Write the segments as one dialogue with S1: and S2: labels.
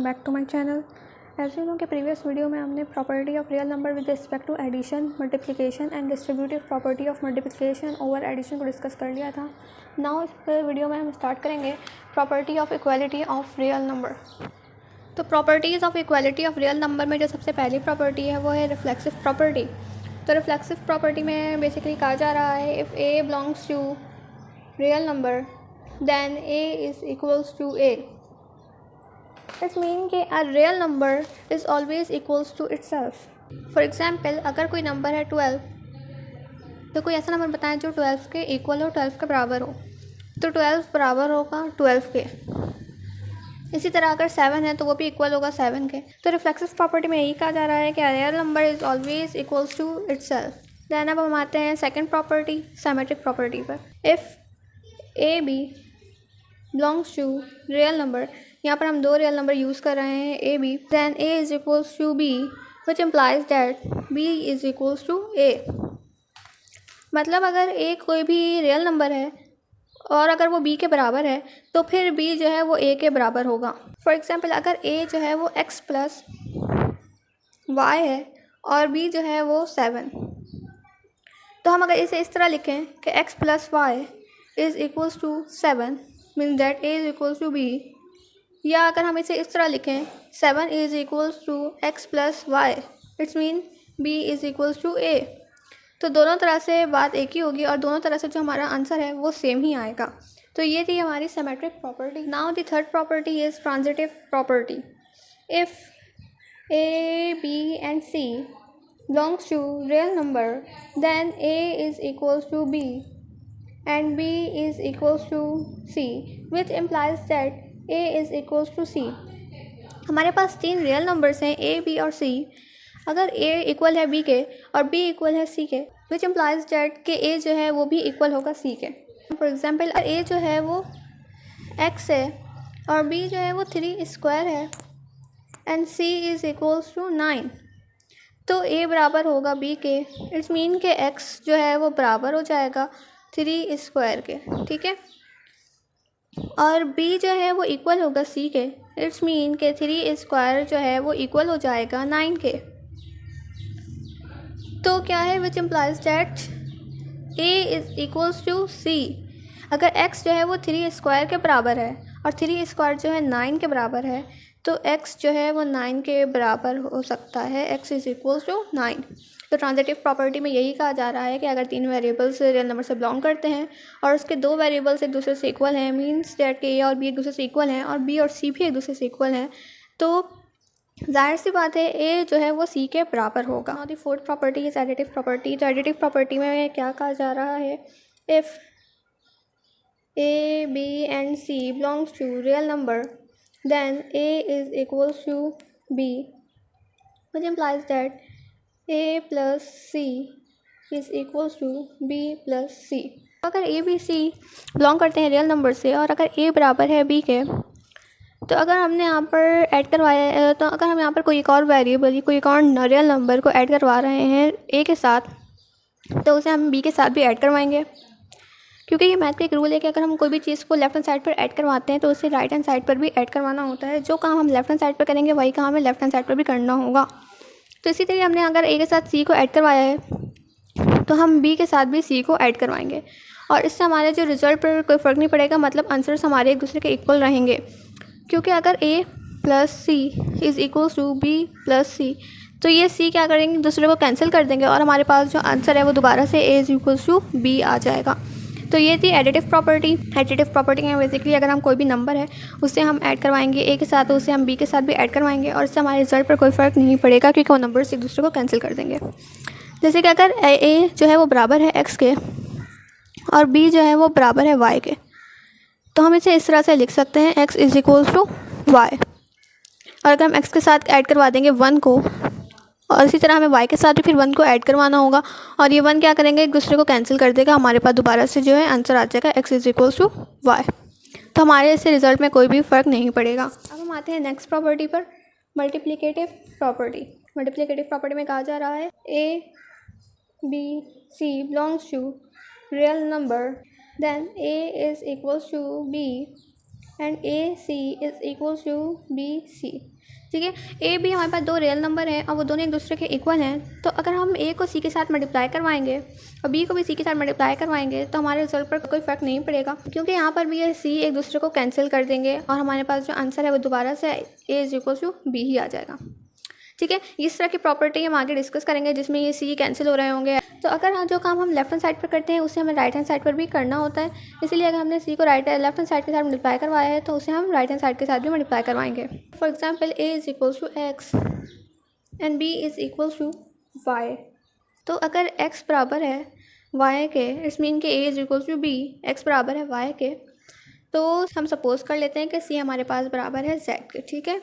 S1: Back to my channel. ऐसे ही कि previous video में हमने property of real number with respect to addition, multiplication and distributive property of multiplication over addition को discuss कर लिया था। नाउ इस वीडियो में हम स्टार्ट करेंगे property of equality of real number. तो properties of equality of real number में जो सबसे पहली प्रॉपर्टी है वो है रिफ्लेक्सिव प्रॉपर्टी। तो रिफ्लेक्सिव प्रॉपर्टी में बेसिकली कहा जा रहा है if A belongs to real number then A is equals to A. It's mean कि a real number is always equals to itself. For example, अगर कोई नंबर है 12, तो कोई ऐसा नंबर बताएं जो 12 के इक्वल हो, 12 के बराबर हो, तो 12 बराबर होगा 12 के। इसी तरह अगर 7 है तो वो भी इक्वल होगा 7 के। तो रिफ्लेक्सिव प्रॉपर्टी में यही कहा जा रहा है कि real number is always equals to itself. Then अब हम आते हैं सेकंड प्रॉपर्टी, सिमेट्रिक प्रॉपर्टी पर। If A B belongs to real number, यहाँ पर हम दो रियल नंबर यूज़ कर रहे हैं A B, then A is equals to B which implies that B is equals to A. मतलब अगर ए कोई भी रियल नंबर है और अगर वो बी के बराबर है तो फिर बी जो है वो ए के बराबर होगा। फॉर एग्जाम्पल, अगर ए जो है वो x प्लस वाई है और बी जो है वो 7, तो हम अगर इसे इस तरह लिखें कि x plus Y is equals to 7 means that A is equals to B, या अगर हम इसे इस तरह लिखें 7 is equals to x plus Y, it's mean b is equals to a। तो दोनों तरह से बात एक ही होगी और दोनों तरह से जो हमारा आंसर है वो सेम ही आएगा। तो ये थी हमारी symmetric property. Now the third property is transitive property. If a b and c belongs to real number then a is equals to b and b is equals to c which implies that a is equals to c। हमारे पास तीन real numbers हैं a b और c। अगर a equal है b के और b equal है c के, विच इम्प्लाइज दैट कि a जो है वो भी इक्वल होगा c के। फॉर एग्जाम्पल, a जो है वो x है और b जो है वो 3 स्क्वायर है and c is equals to 9, तो a बराबर होगा b के। इट्स मीन के x जो है वो बराबर हो जाएगा 3 स्क्वायर के, ठीक है, और b जो है वो इक्वल होगा c के। इट्स मीन के 3 स्क्वायर जो है वो इक्वल हो जाएगा 9 के। तो क्या है which implies that a is equals to c। अगर x जो है वो 3 स्क्वायर के बराबर है और 3 स्क्वायर जो है 9 के बराबर है, तो x जो है वो 9 के बराबर हो सकता है, x इज़ इक्वल्स टू 9। तो ट्रांजिटिव प्रॉपर्टी में यही कहा जा रहा है कि अगर तीन वेरिएबल्स रियल नंबर से बिलोंग करते हैं और उसके दो वेरिएबल्स एक दूसरे से इक्वल हैं, मीन्स दैट कि ए और बी एक दूसरे से इक्वल हैं और बी और सी भी एक दूसरे से इक्वल हैं, तो जाहिर सी बात है ए जो है वो सी के बराबर होगा। Now the fourth property is additive property. तो एडिटिव प्रॉपर्टी में क्या कहा जा रहा है, if A B and C belongs to real number then A is equals to B which implies that a plus C is equals to B plus C. अगर A B C belong करते हैं real number से और अगर a बराबर है b के, तो अगर हमने यहाँ पर ऐड करवाया है, तो अगर हम यहाँ पर कोई एक और वेरिएबल, कोई एक और रियल नंबर को ऐड करवा रहे हैं a के साथ, तो उसे हम b के साथ भी ऐड करवाएंगे, क्योंकि ये मैथ का एक रूल है कि अगर हम कोई भी चीज़ को लेफ्ट हैंड साइड पर ऐड करवाते हैं तो उसे राइट हैंड साइड पर भी ऐड करवाना होता है। जो काम हम लेफ्ट हैंड साइड पर करेंगे वही काम हमें लेफ्ट हैंड साइड पर भी करना होगा। तो इसी तरह हमने अगर a के साथ c को ऐड करवाया है तो हम b के साथ भी c को ऐड करवाएंगे, और इससे हमारे जो रिजल्ट पर कोई फ़र्क नहीं पड़ेगा, मतलब आंसर्स हमारे एक दूसरे के इक्वल रहेंगे। क्योंकि अगर a plus C is equals to b plus C, तो ये c क्या करेंगे, दूसरे को कैंसिल कर देंगे और हमारे पास जो आंसर है वो दोबारा से a is equals to b आ जाएगा। तो ये थी एडिटिव प्रॉपर्टी। एडिटिव प्रॉपर्टी में बेसिकली अगर हम कोई भी नंबर है उसे हम ऐड करवाएंगे a के साथ, तो उसे हम b के साथ भी ऐड करवाएंगे और इससे हमारे रिजल्ट पर कोई फ़र्क नहीं पड़ेगा, क्योंकि वो नंबर्स एक दूसरे को कैंसिल कर देंगे। जैसे कि अगर a जो है वो बराबर है x के और b जो है वो बराबर है y के, तो हम इसे इस तरह से लिख सकते हैं x is equals to y। और अगर हम x के साथ ऐड करवा देंगे 1 को, और इसी तरह हमें y के साथ भी फिर 1 को ऐड करवाना होगा, और ये 1 क्या करेंगे, एक दूसरे को कैंसिल कर देगा, हमारे पास दोबारा से जो है आंसर आ जाएगा x is equals to y। तो हमारे इससे रिजल्ट में कोई भी फ़र्क नहीं पड़ेगा। अब हम आते हैं नेक्स्ट प्रॉपर्टी पर, मल्टीप्लिकेटिव प्रॉपर्टी। मल्टीप्लिकेटिव प्रॉपर्टी में कहा जा रहा है a b c belongs to real number then a is equals to b and a c is equals to b c। ठीक है। ए बी हमारे पास दो रियल नंबर हैं और वो दोनों एक दूसरे के इक्वल हैं, तो अगर हम ए को सी के साथ मल्टीप्लाई करवाएंगे और बी को भी सी के साथ मल्टीप्लाई करवाएंगे तो हमारे रिजल्ट पर कोई फ़र्क नहीं पड़ेगा, क्योंकि यहाँ पर बी और सी एक दूसरे को कैंसिल कर देंगे और हमारे पास जो आंसर है वो दोबारा से ए इज इक्वल टू बी ही आ जाएगा। ठीक है, इस तरह की प्रॉपर्टी हम आगे डिस्कस करेंगे जिसमें ये सी कैंसिल हो रहे होंगे। तो अगर जो काम हम लेफ्ट हैंड साइड पर करते हैं उसे हमें राइट हैंड साइड पर भी करना होता है, इसलिए अगर हमने सी को लेफ्ट हैंड साइड के साथ मल्टीप्लाई करवाया है तो उसे हम राइट हैंड साइड के साथ भी मल्टीप्लाई करवाएंगे। For example A is equals to X and B is equals to Y. तो अगर x बराबर है y के, इट्स मीन के a is equals to b, x बराबर है y के, तो हम सपोज कर लेते हैं कि c हमारे पास बराबर है z के। ठीक है,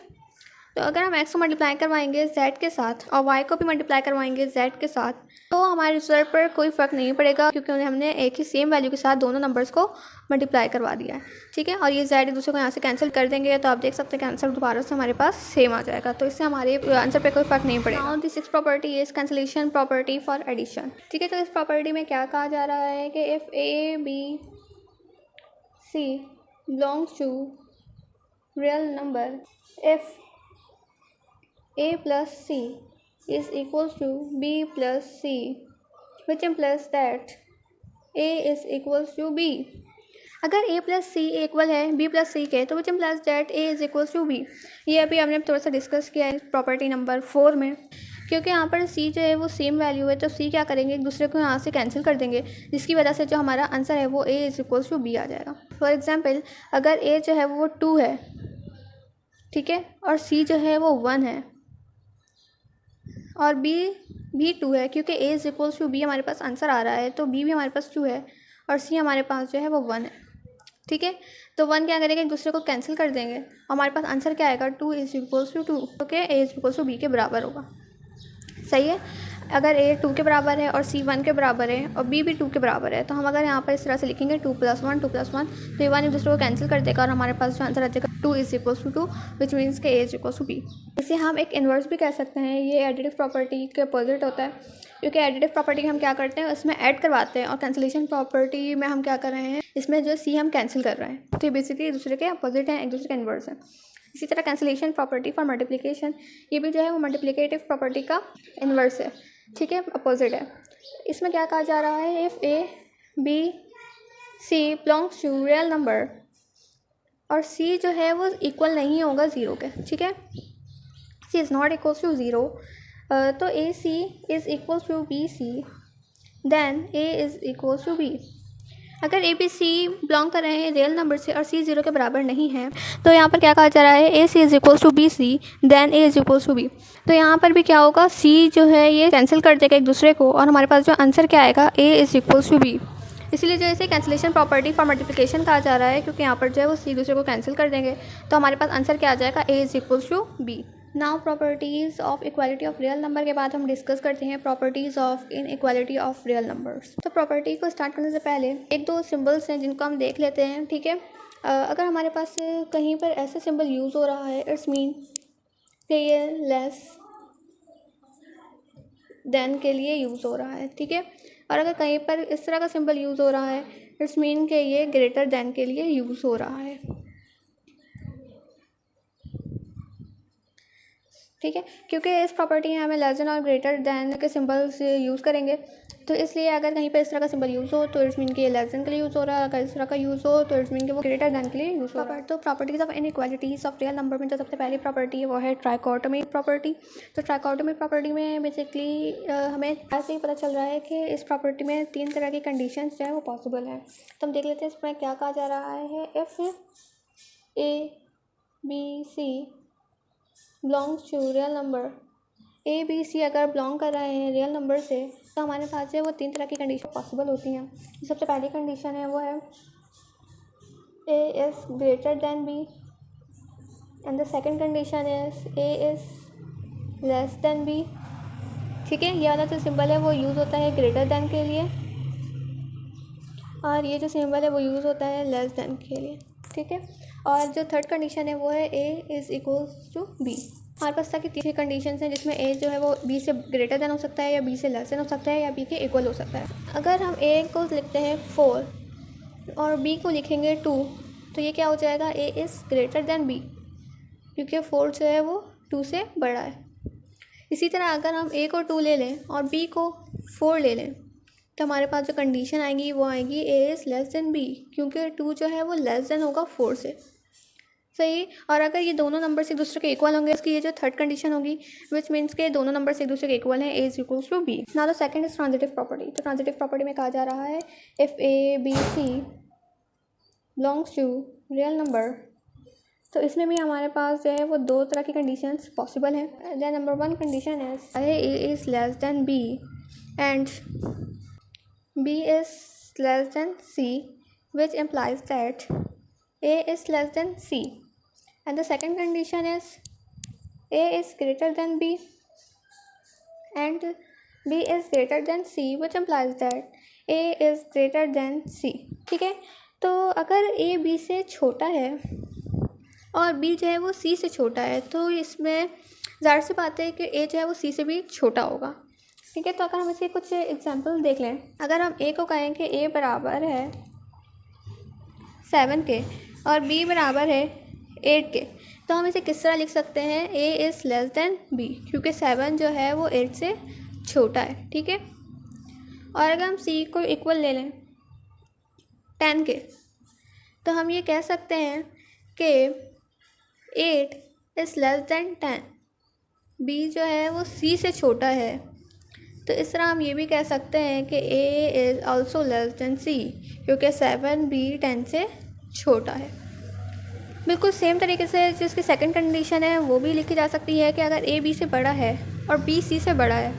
S1: तो अगर हम x को मल्टीप्लाई करवाएंगे z के साथ और y को भी मल्टीप्लाई करवाएंगे z के साथ, तो हमारे रिजल्ट पर कोई फ़र्क नहीं पड़ेगा, क्योंकि उन्हें हमने एक ही सेम वैल्यू के साथ दोनों नंबर्स को मल्टीप्लाई करवा दिया है। ठीक है, और ये z एक दूसरे को यहाँ से कैंसिल कर देंगे, तो आप देख सकते हैं कि आंसर दोबारा से हमारे पास सेम आ जाएगा, तो इससे हमारे आंसर पे कोई फ़र्क नहीं पड़ेगा। Now the sixth property is cancellation property for addition. ठीक है, तो इस प्रॉपर्टी में क्या कहा जा रहा है कि if A B C belongs to real number, if a plus c is equals to b plus c, which implies that a is equals to b। अगर a plus c इक्वल है b plus c के, तो which implies that a is equals to b। ये अभी हमने थोड़ा सा discuss किया है प्रॉपर्टी नंबर 4 में, क्योंकि यहाँ पर c जो है वो सेम वैल्यू है, तो c क्या करेंगे, एक दूसरे को यहाँ से कैंसिल कर देंगे, जिसकी वजह से जो हमारा आंसर है वो a is equals to b आ जाएगा। फॉर एग्जाम्पल अगर a जो है वो 2 है, ठीक है, और c जो है वो 1 है और b भी 2 है, क्योंकि a is equals to b हमारे पास आंसर आ रहा है, तो b भी हमारे पास 2 है और c हमारे पास जो है वो 1 है। ठीक है, तो 1 क्या करेंगे, एक दूसरे को कैंसिल कर देंगे और हमारे पास आंसर क्या आएगा, 2 is equals to 2, okay, a is equals to b के बराबर होगा। सही है, अगर a 2 के बराबर है और c 1 के बराबर है और b भी 2 के बराबर है, तो हम अगर यहाँ पर इस तरह से लिखेंगे 2 + 1 2 + 1, तो ये 1 एक दूसरे को कैंसिल कर देगा और हमारे पास जो आंसर आ जाएगा 2 is equals to 2, which means के a is equals to b। इसे हम एक इन्वर्स भी कह सकते हैं, ये एडिटिव प्रॉपर्टी के अपोजिट होता है, क्योंकि एडिटिव प्रॉपर्टी हम क्या करते हैं, उसमें ऐड करवाते हैं, और कैंसिलेशन प्रॉपर्टी में हम क्या कर रहे हैं, इसमें जो c हम कैंसिल कर रहे हैं, तो ये बेसिकली एक दूसरे के अपोजिट हैं, एक दूसरे के इन्वर्स हैं। इसी तरह कैंसिलेशन प्रॉपर्टी फॉर मल्टीप्लिकेशन, ये भी जो है वो मल्टीप्लिकेटिव प्रॉपर्टी का इन्वर्स है, ठीक है, अपोजिट है। इसमें क्या कहा जा रहा है, if A B C belongs to real number और c जो है वो इक्वल नहीं होगा 0 के, ठीक है, c is not equals to 0, तो A C is equals to B C, then a is equals to b। अगर ए बी सी बिलोंग कर रहे हैं रियल नंबर से और c 0 के बराबर नहीं है, तो यहाँ पर क्या कहा जा रहा है, A C is equals to B C, then a is equals to b। तो यहाँ पर भी क्या होगा, c जो है ये कैंसिल कर देगा एक दूसरे को और हमारे पास जो आंसर क्या आएगा, a is equals to b। इसलिए जो इसे कैंसिलेशन प्रॉपर्टी फॉर मल्टीप्लिकेशन कहा जा रहा है, क्योंकि यहाँ पर जो है वो c दूसरे को कैंसिल कर देंगे, तो हमारे पास आंसर क्या आ जाएगा, a is equals to b। Now properties of equality of real number के बाद हम डिस्कस करते हैं properties of inequality of real numbers. तो प्रॉपर्टी को स्टार्ट करने से पहले एक दो सिंबल्स हैं जिनको हम देख लेते हैं, ठीक है। अगर हमारे पास कहीं पर ऐसे सिंबल यूज़ हो रहा है, इट्स मीन कि ये लेस देन के लिए यूज़ हो रहा है, ठीक है, और अगर कहीं पर इस तरह का सिंबल यूज़ हो रहा है, इट्स मीन कि ये ग्रेटर देन के लिए यूज़ हो रहा है, ठीक है, क्योंकि इस प्रॉपर्टी में हमें लेस देन और ग्रेटर देन के सिंबल्स यूज़ करेंगे, तो इसलिए अगर कहीं पर इस तरह का सिंबल यूज़ हो तो इट्स मीन कि ये लेस देन के लिए यूज़ हो रहा है, अगर इस तरह का यूज़ हो तो इट्स मीन कि वो ग्रेटर देन के लिए यूज़ हो रहा है। तो properties of inequalities of real number में जो सबसे पहली प्रॉपर्टी है वो है ट्राइकोटोमी प्रॉपर्टी। तो ट्राइकोटोमी प्रॉपर्टी में बेसिकली हमें ऐसे ही पता चल रहा है कि इस प्रॉपर्टी में 3 तरह की कंडीशंस जो है वो पॉसिबल है। तो हम देख लेते हैं इसमें क्या कहा जा रहा है, if A B C belongs to real number, A B C अगर बिलोंग कर रहे हैं रियल नंबर से, तो हमारे पास जो है वो 3 तरह की कंडीशन पॉसिबल होती हैं। सबसे पहली कंडीशन है वो है A is greater than B, and the second condition is A is less than B, ठीक है। ये वाला जो सिंबल है वो यूज़ होता है ग्रेटर देन के लिए, और ये जो सिंबल है वो यूज़ होता है लेस देन के लिए, ठीक है। और जो थर्ड कंडीशन है वो है A is equals to B. हमारे पास तक 3 कंडीशन हैं जिसमें ए जो है वो बी से ग्रेटर देन हो सकता है, या बी से लेस देन हो सकता है, या बी के इक्वल हो सकता है। अगर हम ए को लिखते हैं 4 और बी को लिखेंगे 2, तो ये क्या हो जाएगा, A is greater than B, क्योंकि 4 जो है वो 2 से बड़ा है। इसी तरह अगर हम a को 2 ले लें और b को 4 ले लें तो हमारे पास जो कंडीशन आएगी वो आएगी a is less than b, क्योंकि 2 जो है वो लेस देन होगा 4 से। सही। और अगर ये दोनों नंबर्स एक दूसरे के इक्वल होंगे, इसकी ये जो थर्ड कंडीशन होगी विच मीन्स के दोनों नंबर्स एक दूसरे के इक्वल हैं, a is equals to b। Now the second is transitive property. तो ट्रांजिटिव प्रॉपर्टी में कहा जा रहा है if a b c belongs to real number, तो इसमें भी हमारे पास जो है वो दो तरह की कंडीशंस पॉसिबल हैं। The number one condition is a is less than b and b is less then c, which implies that a is less than c, and the second condition is a is greater than b and b is greater than c, which implies that a is greater than c। ठीक है, तो अगर a b से छोटा है और b जो है वो c से छोटा है तो इसमें ज़ाहिर सी बात है कि a जो है वो c से भी छोटा होगा। ठीक है, तो अगर हम इसके कुछ एग्जांपल देख लें, अगर हम a को कहें कि a बराबर है 7 के और b बराबर है 8 के, तो हम इसे किस तरह लिख सकते हैं, a is less than b, क्योंकि 7 जो है वो 8 से छोटा है। ठीक है, और अगर हम c को इक्वल ले लें 10 के, तो हम ये कह सकते हैं कि 8 इज़ लेस देन 10, b जो है वो c से छोटा है, तो इस तरह हम ये भी कह सकते हैं कि a is also less than c, क्योंकि 7 b 10 से छोटा है। बिल्कुल सेम तरीके से जिसकी सेकंड कंडीशन है वो भी लिखी जा सकती है कि अगर a b से बड़ा है और b c से बड़ा है,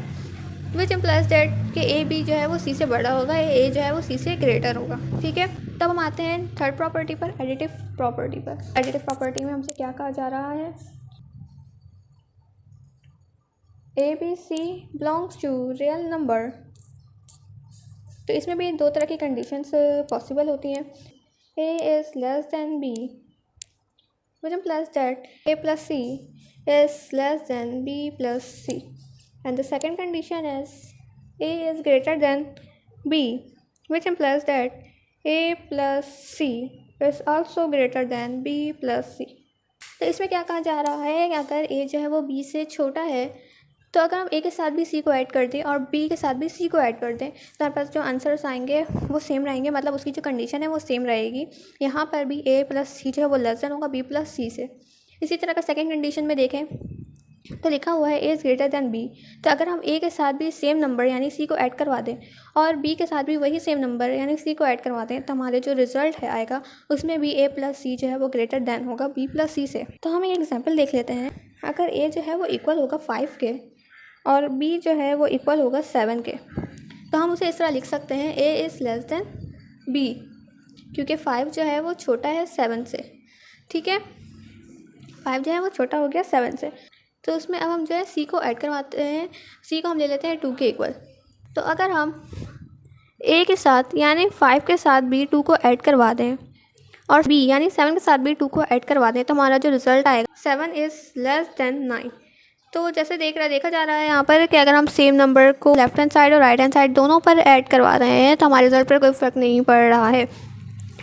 S1: विच इम्प्लाइज दैट कि a b जो है वो c से बड़ा होगा, a जो है वो c से ग्रेटर होगा। ठीक है, तब हम आते हैं थर्ड प्रॉपर्टी पर, एडिटिव प्रॉपर्टी पर। एडिटिव प्रॉपर्टी में हमसे क्या कहा जा रहा है, a b c belongs to real number, तो इसमें भी दो तरह की कंडीशंस पॉसिबल होती हैं। a is less than b, which implies that a plus c is less than b plus c, and the second condition is a is greater than b, which implies that a plus c is also greater than b plus c। तो इसमें क्या कहा जा रहा है कि अगर a जो है वो b से छोटा है, तो अगर हम a के साथ भी c को ऐड कर दें और b के साथ भी c को ऐड कर दें तो हमारे पास जो आंसर्स आएंगे वो सेम रहेंगे, मतलब उसकी जो कंडीशन है वो सेम रहेगी। यहाँ पर भी a प्लस c जो है वो लेस देन होगा b प्लस c से। इसी तरह का सेकंड कंडीशन में देखें तो लिखा हुआ है a is greater than b, तो अगर हम a के साथ भी सेम नंबर यानी c को ऐड करवा दें और b के साथ भी वही सेम नंबर यानी c को ऐड करवा दें, तो हमारे जो रिज़ल्ट है आएगा उसमें भी a प्लस c जो है वो ग्रेटर दैन होगा b प्लस c से। तो हम एक एग्जाम्पल देख लेते हैं, अगर a जो है वो इक्वल होगा 5 के और b जो है वो इक्वल होगा 7 के, तो हम उसे इस तरह लिख सकते हैं a is less than b, क्योंकि 5 जो है वो छोटा है 7 से। ठीक है, 5 जो है वो छोटा हो गया 7 से, तो उसमें अब हम जो है c को ऐड करवाते हैं, c को हम ले लेते हैं 2 के इक्वल। तो अगर हम a के साथ यानी 5 के साथ भी 2 को ऐड करवा दें और b यानी 7 के साथ भी 2 को ऐड करवा दें, तो हमारा जो रिज़ल्ट आएगा 7 इज़ लेस देन 9। तो जैसे देखा जा रहा है यहाँ पर कि अगर हम सेम नंबर को लेफ्ट हैंड साइड और राइट हैंड साइड दोनों पर ऐड करवा रहे हैं तो हमारे रिजल्ट पर कोई फ़र्क नहीं पड़ रहा है।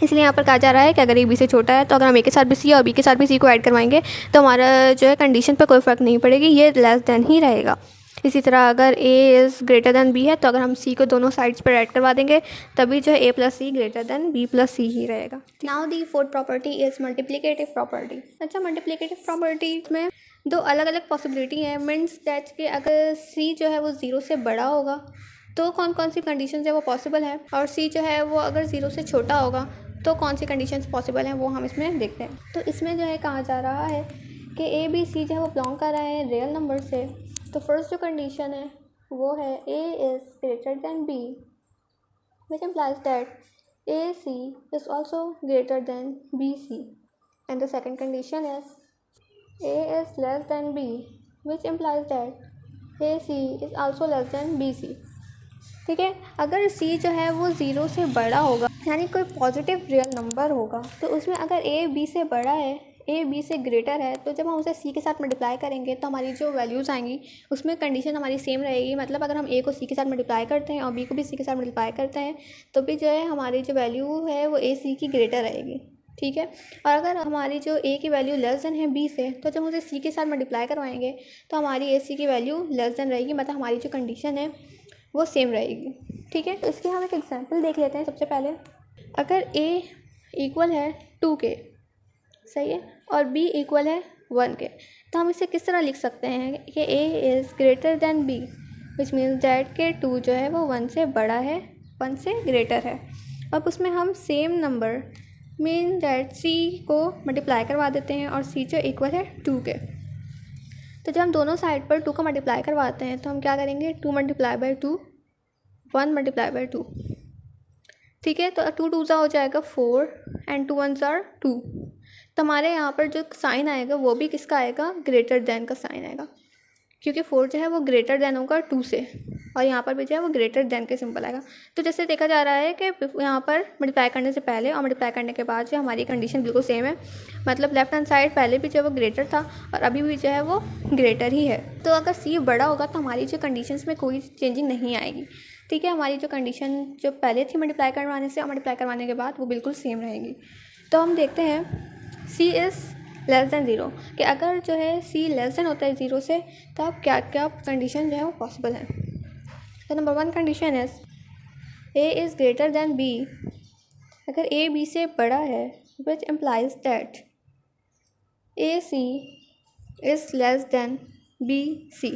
S1: इसलिए यहाँ पर कहा जा रहा है कि अगर a b से छोटा है तो अगर हम a के साथ भी c और b के साथ भी c को ऐड करवाएंगे तो हमारा जो है कंडीशन पर कोई फ़र्क नहीं पड़ेगी, ये लेस देन ही रहेगा। इसी तरह अगर a is greater than b है तो अगर हम c को दोनों साइड्स पर ऐड करवा देंगे तभी जो है a plus C greater than b plus C ही रहेगा। Now the fourth property is multiplicative property. अच्छा, मल्टीप्लिकेटिव प्रॉपर्टी में दो अलग अलग पॉसिबिलिटी है, मीन्स दैट कि अगर c जो है वो 0 से बड़ा होगा तो कौन कौन सी कंडीशन है वो पॉसिबल है, और c जो है वो अगर 0 से छोटा होगा तो कौन सी कंडीशंस पॉसिबल हैं वो हम इसमें देखते हैं। तो इसमें जो है कहा जा रहा है कि a b c जो है वो बिलोंग कर रहा है रियल नंबर से, तो फर्स्ट जो कंडीशन है वो है a is greater than b, which implies that a c is also greater than b c, and the second condition is a is less than b, which implies that ac is also less than bc। ठीक है, अगर c जो है वो 0 से बड़ा होगा यानी कोई पॉजिटिव रियल नंबर होगा, तो उसमें अगर a b से बड़ा है, a b से ग्रेटर है, तो जब हम उसे c के साथ मल्टीप्लाई करेंगे तो हमारी जो वैल्यूज़ आएंगी उसमें कंडीशन हमारी सेम रहेगी। मतलब अगर हम a को c के साथ मल्टीप्लाई करते हैं और b को भी c के साथ मल्टीप्लाई करते हैं तो भी जो है हमारी जो वैल्यू है वो a c की ग्रेटर रहेगी। ठीक है। और अगर हमारी जो ए की वैल्यू लेस देन है बी से, तो जब उसे सी के साथ मल्टीप्लाई करवाएंगे तो हमारी ए सी की वैल्यू लेस देन रहेगी, मतलब हमारी जो कंडीशन है वो सेम रहेगी। ठीक है, तो इसके हम एक एग्जांपल देख लेते हैं। सबसे पहले अगर ए इक्वल है 2 के, सही है, और बी इक्वल है 1 के, तो हम इसे किस तरह लिख सकते हैं कि A is greater than B, which means that के 2 जो है वो 1 से बड़ा है, 1 से ग्रेटर है। अब उसमें हम सेम नंबर मीन डैट सी को मल्टीप्लाई करवा देते हैं, और सी जो इक्वल है 2 के। तो जब हम दोनों साइड पर 2 का मल्टीप्लाई करवाते हैं तो हम क्या करेंगे, 2 मल्टीप्लाई बाई 2, 1 मल्टीप्लाई बाई 2। ठीक है, तो 2 2 हो जाएगा 4 एंड 2 1 2। तो हमारे यहाँ पर जो साइन आएगा वो भी किसका आएगा, ग्रेटर देन का साइन आएगा, क्योंकि 4 जो है वो ग्रेटर देन होगा 2 से, और यहाँ पर भी जो है वो ग्रेटर देन के सिंबल आएगा। तो जैसे देखा जा रहा है कि यहाँ पर मल्टीप्लाई करने से पहले और मल्टीप्लाई करने के बाद जो हमारी कंडीशन बिल्कुल सेम है, मतलब लेफ्ट हैंड साइड पहले भी जो है वो ग्रेटर था और अभी भी जो है वो ग्रेटर ही है। तो अगर सी बड़ा होगा तो हमारी जो कंडीशंस में कोई चेंजिंग नहीं आएगी। ठीक है, हमारी जो कंडीशन जो पहले थी मल्टीप्लाई करवाने से और मल्टीप्लाई करवाने के बाद वो बिल्कुल सेम रहेगी। तो हम देखते हैं सी इज़ लेस देन 0, कि अगर जो है सी लेस देन होता है 0 से, तो अब क्या क्या कंडीशन जो है वो पॉसिबल है। तो number 1 condition is A is greater than B, अगर ए बी से बड़ा है, which implies that A C is less than B C.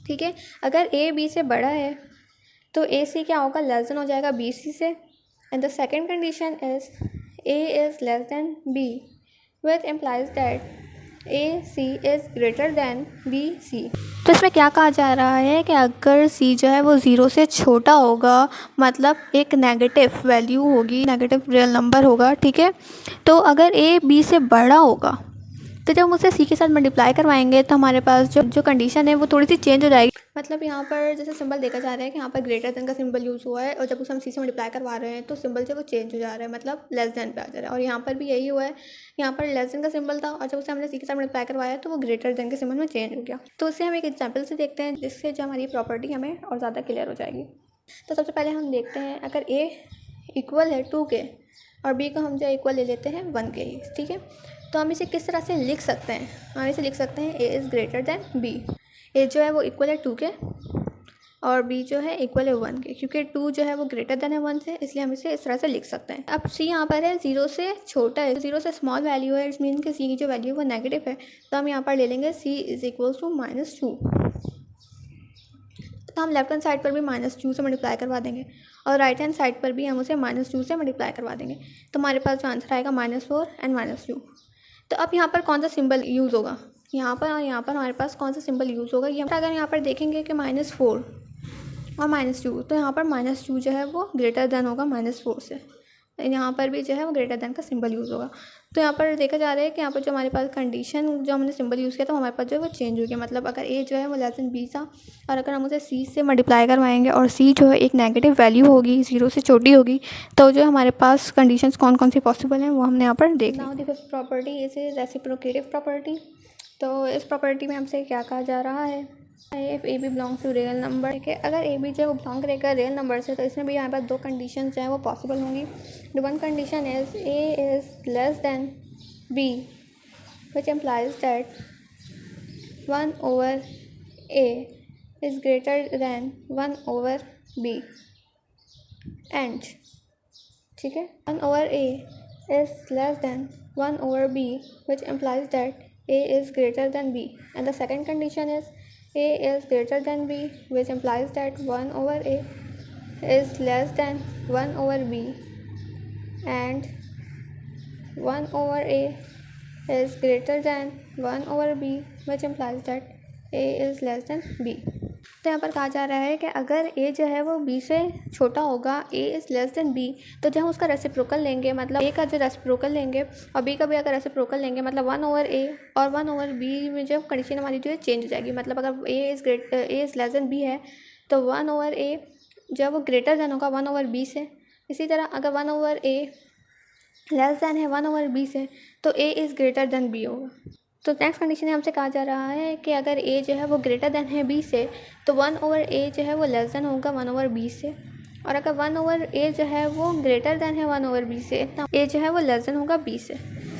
S1: ठीक है, अगर ए बी से बड़ा है तो ए सी क्या होगा, लेस देन हो जाएगा बी सी से। And the second condition is A is less than B, which implies that AC is greater than BC। तो इसमें क्या कहा जा रहा है कि अगर C जो है वो 0 से छोटा होगा, मतलब एक नेगेटिव वैल्यू होगी, नेगेटिव रियल नंबर होगा, ठीक है, तो अगर A B से बड़ा होगा तो जब हम उसे C के साथ मल्टीप्लाई करवाएंगे तो हमारे पास जो कंडीशन है वो थोड़ी सी चेंज हो जाएगी। मतलब यहाँ पर जैसे सिंबल देखा जा रहा है कि यहाँ पर ग्रेटर देन का सिंबल यूज़ हुआ है, और जब उसे हम सी से मल्टीप्लाई करवा रहे हैं तो सिंबल जो वो चेंज हो जा रहा है, मतलब लेस देन पे आ जा रहा है। और यहाँ पर भी यही हुआ है, यहाँ पर लेस देन का सिंबल था और जब उसे हमने सी के साथ मल्टीप्लाई करवाया तो वो ग्रेटर देन के सिंबल में चेंज हो गया। तो उसे हम एक एग्जाम्पल से देखते हैं, जिससे जो हमारी प्रॉपर्टी हमें और ज़्यादा क्लियर हो जाएगी। तो सबसे पहले हम देखते हैं, अगर ए इक्वल है 2 के और बी को हम जो इक्वल ले लेते हैं 1 के ही, ठीक है, तो हम इसे किस तरह से लिख सकते हैं, हम इसे लिख सकते हैं A is greater than B. A जो है वो इक्वल है 2 के और बी जो है इक्वल है 1 के, क्योंकि 2 जो है वो ग्रेटर देन है 1 से, इसलिए हम इसे इस तरह से लिख सकते हैं। अब सी यहाँ पर है 0 से छोटा है, 0 से स्मॉल वैल्यू है, इट्स मीन कि सी की जो वैल्यू है वो नेगेटिव है, तो हम यहाँ पर ले लेंगे सी इज़ इक्वल टू -2। तो हम लेफ्ट हैंड साइड पर भी -2 से मल्टीप्लाई करवा देंगे और राइट हैंड साइड पर भी हम उसे -2 से मल्टीप्लाई करवा देंगे, तो हमारे पास जो आंसर आएगा -4 एंड -2। तो अब यहाँ पर कौन सा सिंबल यूज़ होगा, यहाँ पर और यहाँ पर हमारे पास कौन सा सिंबल यूज़ होगा, ये अगर यहाँ पर देखेंगे कि -4 और -2, तो यहाँ पर -2 जो है वो ग्रेटर देन होगा -4 से, यहाँ पर भी जो है वो ग्रेटर देन का सिंबल यूज़ होगा। तो यहाँ पर देखा जा रहा है कि यहाँ पर जो हमारे पास कंडीशन जो हमने सिंबल यूज़ किया तो हमारे पास जो है वो चेंज हो गया, मतलब अगर ए जो है वो लेस देन बी था और अगर हम उसे सी से मल्टीप्लाई करवाएंगे और सी जो है एक नेगेटिव वैल्यू होगी, 0 से छोटी होगी, तो जो हमारे पास कंडीशंस कौन कौन सी पॉसिबल हैं वो हमने यहाँ पर देख। Now the fifth property is reciprocative property. तो इस प्रॉपर्टी में हमसे क्या कहा जा रहा है, if A B belongs to real number, ठीक है, अगर ए बी जो है वो बिलोंग करेगा रियल नंबर से, तो इसमें भी यहाँ पर 2 कंडीशन जो है वो पॉसिबल होंगी। The one condition is A is less than B, which implies that 1 over A is greater than 1 over B, and ठीक है 1 over A is less than 1 over B, which implies that a is greater than b, and the second condition is a is greater than b, which implies that 1 over a is less than 1 over b, and 1 over a is greater than 1 over b, which implies that a is less than b। तो यहाँ पर कहा जा रहा है कि अगर a जो है वो b से छोटा होगा, a is less than b, तो जब हम उसका रेसिप्रोकल लेंगे, मतलब a का जो रेसिप्रोकल लेंगे और b का भी अगर रेसिप्रोकल लेंगे, मतलब 1 ओवर a और 1 ओवर b में जो कंडीशन हमारी जो है चेंज हो जाएगी। मतलब अगर a is less than b है तो 1 ओवर a जो है वो ग्रेटर देन होगा 1 ओवर b से। इसी तरह अगर 1 ओवर a लेस देन है 1 ओवर b से, तो a is greater then b होगा। तो नेक्स्ट कंडीशन हमसे कहा जा रहा है कि अगर a जो है वो ग्रेटर देन है b से, तो 1 ओवर a जो है वो लेस देन होगा 1 ओवर b से। और अगर 1/a जो है वो ग्रेटर देन है 1/b से, तो a जो है वो लेस देन होगा b से।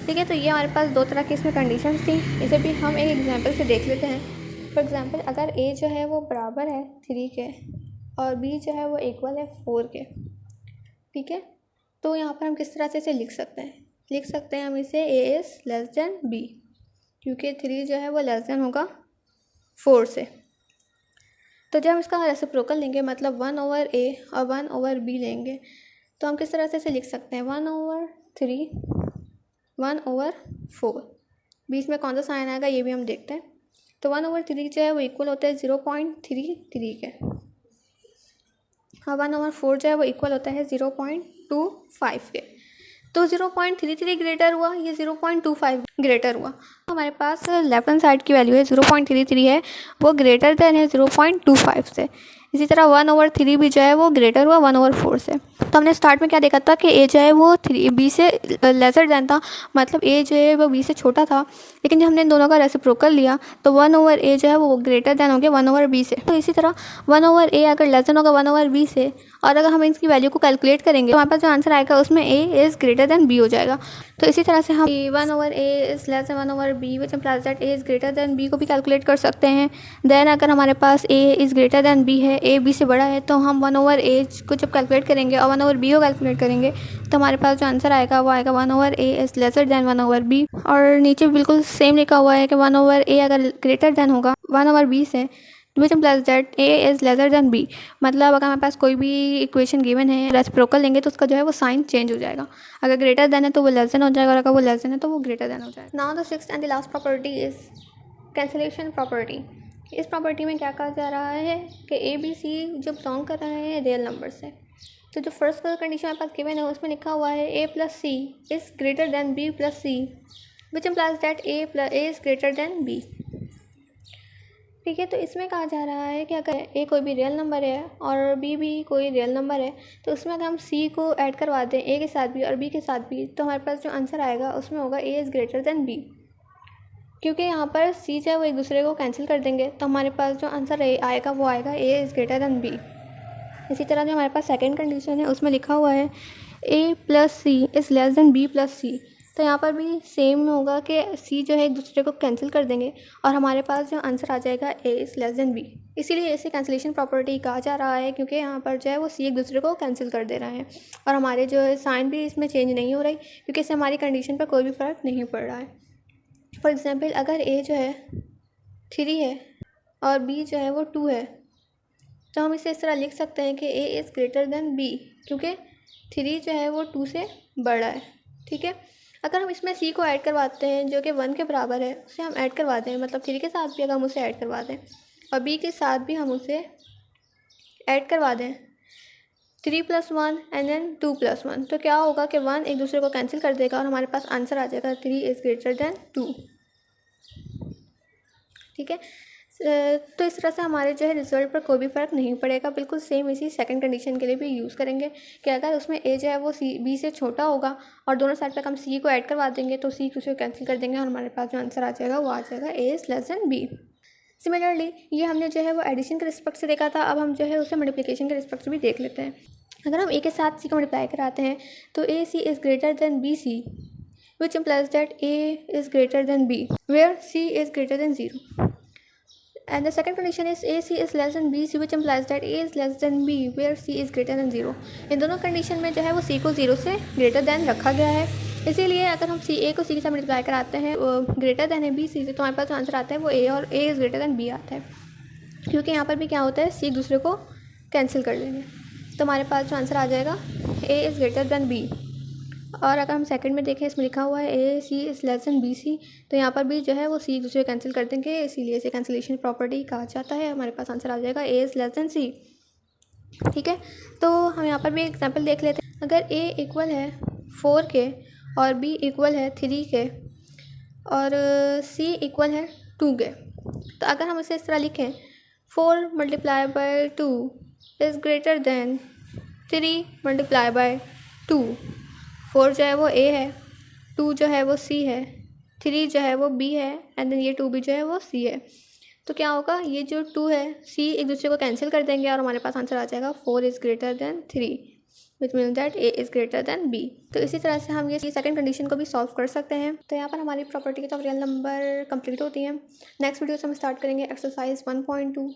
S1: ठीक है, तो ये हमारे पास दो तरह की इसमें कंडीशंस थी। इसे भी हम एक एग्जांपल से देख लेते हैं। फॉर एग्जांपल, अगर a जो है वो बराबर है 3 के और b जो है वो इक्वल है 4 के, ठीक है, तो यहाँ पर हम किस तरह से इसे लिख सकते हैं हम इसे a is less than b, क्योंकि 3 जो है वो लेस देन होगा 4 से। तो जब हम इसका रेसिप्रोकल लेंगे, मतलब 1/a और 1/b लेंगे, तो हम किस तरह से इसे लिख सकते हैं, 1/3 1/4। बीच में कौन सा साइन आएगा ये भी हम देखते हैं। तो 1/3 जो है वो इक्वल होता है 0.33 के, और 1/4 जो है वो इक्वल होता है 0.25 के। तो 0.33 ग्रेटर हुआ, ये 0.25 ग्रेटर हुआ। हमारे पास लेफ्ट हैंड साइड की वैल्यू है 0.33 है, वो ग्रेटर देन है 0.25 से। इसी तरह 1/3 भी जो है वो ग्रेटर हुआ 1/4 से। तो हमने स्टार्ट में क्या देखा था कि a जो है वो b से लेसर देन था, मतलब a जो है वो b से छोटा था। लेकिन जब हमने इन दोनों का रेसिप्रोकल लिया तो 1/a जो है वो ग्रेटर देन हो गया 1/b से। तो इसी तरह 1/a अगर लेस देन होगा 1/b से, और अगर हम इसकी वैल्यू को कैलकुलेट करेंगे तो हमारे पास जो आंसर आएगा उसमें a is greater then b हो जाएगा। तो इसी तरह से हम 1/a is less then 1/b which implies that a is greater then b को भी कैलकुलेट कर सकते हैं। देन अगर हमारे पास a is greater then b है, a b से बड़ा है, तो हम 1/a को जब कैलकुलेट करेंगे और 1/b को कैलकुलेट करेंगे तो हमारे पास जो आंसर आएगा वो आएगा 1/a is lesser than 1/b। और नीचे बिल्कुल सेम लिखा हुआ है कि 1/a अगर ग्रेटर देन होगा 1/b से, विच implies that a is lesser than b। मतलब अगर हमारे पास कोई भी इक्वेशन गिवन है, रेसिप्रोकल लेंगे तो उसका जो है वो साइन चेंज हो जाएगा। अगर ग्रेटर देन है तो वो लेस देन हो जाएगा, और अगर वो लेस देन है तो वो ग्रेटर देन हो जाएगा। Now the sixth and the last property is cancellation property. इस प्रॉपर्टी में क्या कहा जा रहा है कि a b c जो बिलोंग कर रहे हैं रियल नंबर से। तो जो फर्स्ट कंडीशन हमारे पास गिवन है उसमें लिखा हुआ है a plus c is greater then b plus c, which implies that a is greater then b। ठीक है, तो इसमें कहा जा रहा है कि अगर a कोई भी रियल नंबर है और b भी कोई रियल नंबर है, तो उसमें अगर हम c को ऐड करवा दें a के साथ भी और b के साथ भी, तो हमारे पास जो आंसर आएगा उसमें होगा a is greater then b। क्योंकि यहाँ पर c जो है वो एक दूसरे को कैंसिल कर देंगे, तो हमारे पास जो आंसर आएगा वो आएगा a is greater then b। इसी तरह जो हमारे पास सेकेंड कंडीशन है उसमें लिखा हुआ है a plus C is less than b plus C. तो यहाँ पर भी सेम होगा कि c जो है एक दूसरे को कैंसिल कर देंगे और हमारे पास जो आंसर आ जाएगा a is less than b। इसीलिए इसे कैंसिलेशन प्रॉपर्टी कहा जा रहा है, क्योंकि यहाँ पर जो है वो c एक दूसरे को कैंसिल कर दे रहे हैं और हमारे जो है साइन भी इसमें चेंज नहीं हो रही, क्योंकि इससे हमारी कंडीशन पर कोई भी फ़र्क नहीं पड़ रहा है। फॉर एग्ज़ाम्पल, अगर a जो है 3 है और b जो है वो 2 है, तो हम इसे इस तरह लिख सकते हैं कि a is greater then b, क्योंकि 3 जो है वो 2 से बड़ा है। ठीक है, अगर हम इसमें c को ऐड करवाते हैं जो कि 1 के बराबर है, उसे हम ऐड करवा दें, मतलब 3 के साथ भी अगर हम उसे ऐड करवा दें और b के साथ भी हम उसे ऐड करवा दें 3 + 1 एंड देन 2 + 1, तो क्या होगा कि 1 एक दूसरे को कैंसिल कर देगा और हमारे पास आंसर आ जाएगा 3 इज़ ग्रेटर देन 2। ठीक है, तो इस तरह से हमारे जो है रिजल्ट पर कोई भी फ़र्क नहीं पड़ेगा। बिल्कुल सेम इसी सेकंड कंडीशन के लिए भी यूज़ करेंगे कि अगर उसमें a जो है वो b से छोटा होगा और दोनों साइड पर हम c को ऐड करवा देंगे तो c दूसरे को कैंसिल कर देंगे और हमारे पास जो आंसर आ जाएगा वो आ जाएगा a is less than b। Similarly ये हमने जो है वो एडिशन के रिस्पेक्ट से देखा था, अब हम जो है उसे मल्टीप्लिकेशन के रिस्पेक्ट से भी देख लेते हैं। अगर हम a के साथ c को मल्टीप्लाई कराते हैं तो a c is greater then b c, which implies that a is greater than b, where c is greater than 0. And the second condition is ac is less than bc, which implies that a is less than b, where c is greater than 0. इन दोनों condition में जो है वो c को 0 से greater than रखा गया है, इसीलिए अगर हम a को c के साथ मल्टीप्लाई कराते हैं ग्रेटर देन है b c से, तो हमारे पास जो आंसर आता है वो a और a is greater then b आता है, क्योंकि यहाँ पर भी क्या होता है c एक दूसरे को कैंसिल कर देंगे, तो हमारे पास जो आंसर आ जाएगा a is greater then b। और अगर हम सेकंड में देखें, इसमें लिखा हुआ है a c is less than b c, तो यहाँ पर भी जो है वो c एक दूसरे को कैंसिल कर देंगे, इसीलिए इसे कैंसिलेशन प्रॉपर्टी कहा जाता है। हमारे पास आंसर आ जाएगा a is less then c। ठीक है, तो हम यहाँ पर भी एग्जांपल देख लेते हैं। अगर a इक्वल है 4 के और b इक्वल है 3 के और c इक्वल है 2 के, तो अगर हम इसे इस तरह लिखें 4 × 2 इज़ ग्रेटर देन 3 × 2। 4 जो है वो a है, 2 जो है वो c है, 3 जो है वो b है एंड देन ये 2 भी जो है वो c है। तो क्या होगा, ये जो 2 है सी एक दूसरे को कैंसिल कर देंगे और हमारे पास आंसर आ जाएगा 4 is greater than 3, which means that A is greater than B. तो इसी तरह से हम ये सेकंड कंडीशन को भी सॉल्व कर सकते हैं। तो यहाँ पर हमारी properties of real number complete होती हैं। नेक्स्ट वीडियो से हम स्टार्ट करेंगे एक्सरसाइज 1.2।